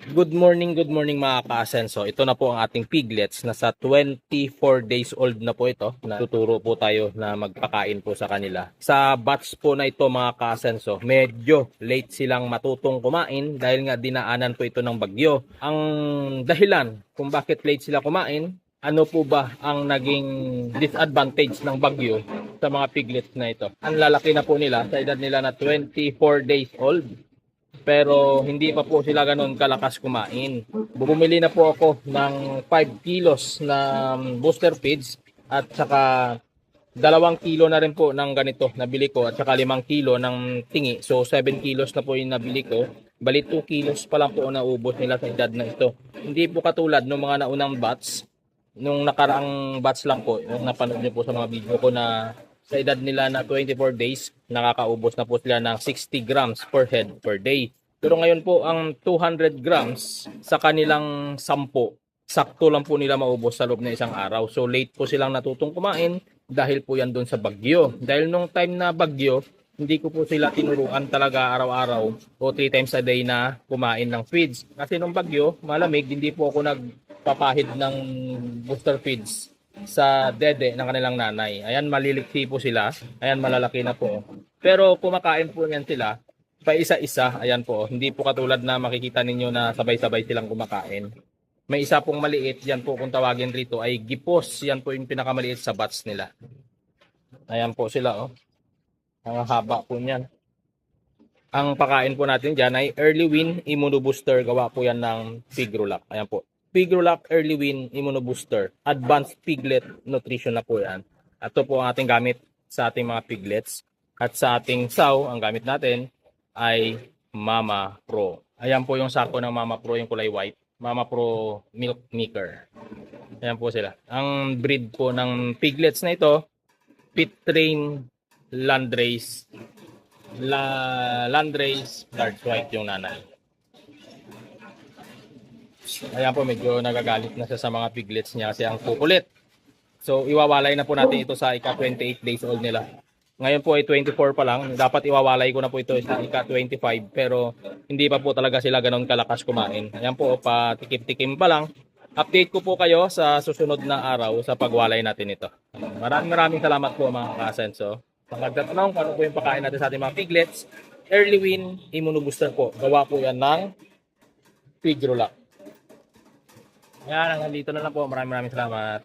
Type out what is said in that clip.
Good morning mga ka-asenso. Ito na po ang ating piglets. Nasa 24 days old na po ito. Natuturo po tayo na magpakain po sa kanila. Sa batch po na ito mga ka-asenso, medyo late silang matutong kumain dahil nga dinaanan po ito ng bagyo. Ang dahilan kung bakit late sila kumain, ano po ba ang naging disadvantage ng bagyo sa mga piglets na ito? Ang lalaki na po nila sa edad nila na 24 days old. Pero hindi pa po sila ganun kalakas kumain. Bumili na po ako ng 5 kilos na booster feeds at saka 2 kilo na rin po ng ganito nabili ko at saka 5 kilo ng tingi. So 7 kilos na po yung nabili ko. Bali 2 kilos pa lang po naubos nila sa edad na ito. Hindi po katulad ng mga naunang batch. Nung nakaraang batch lang po, yung napanood niyo po sa mga video ko na sa edad nila na 24 days, nakakaubos na po sila ng 60 grams per head per day. Pero ngayon po, ang 200 grams sa kanilang 10, sakto lang po nila maubos sa loob ng isang araw. So late po silang natutong kumain dahil po yan doon sa bagyo. Dahil nung time na bagyo, hindi ko po sila tinuruan talaga araw-araw o 3 times a day na kumain ng feeds. Kasi nung bagyo, malamig, hindi po ako nagpapahid ng booster feeds sa dede ng kanilang nanay. Ayan, maliliksi po sila. Ayan, malalaki na po. Pero kumakain po yan sila pa isa-isa. Ayan po. Hindi po katulad na makikita ninyo na sabay-sabay silang kumakain. May isa pong maliit. Yan po kung tawagin rito ay gipos. Yan po yung pinakamaliit sa batch nila. Ayan po sila oh. Ang haba po niyan. Ang pakain po natin dyan ay Early Win Immunobooster. Gawa po yan ng Pigrulac. Ayan po. Pigrulac Early Win Immunobooster. Advanced Piglet Nutrition na po yan. Ito po ang ating gamit sa ating mga piglets. At sa ating saw, ang gamit natin ay Mama Pro. Ayan po yung sako ng Mama Pro, yung kulay white. Mama Pro Milk Maker. Ayan po sila. Ang breed po ng piglets na ito, Pit Train Landrace. Landrace large white yung nanay. Ayan po, medyo nagagalit na siya sa mga piglets niya kasi ang kukulit. So, iwawalay na po natin ito sa ika-28 days old nila. Ngayon po ay 24 pa lang. Dapat iwawalay ko na po ito sa ika-25. Pero hindi pa po talaga sila ganun kalakas kumain. Ayan po, patikim-tikim pa lang. Update ko po kayo sa susunod na araw sa pagwalay natin ito. Maraming salamat po mga ka-asenso. Sa magtatanong kung ano po yung pagkain natin sa ating mga piglets, Early Win Immunobooster po. Gawa po yan ng Pigrulac. Yan, hanggang dito na lang po. Maraming salamat.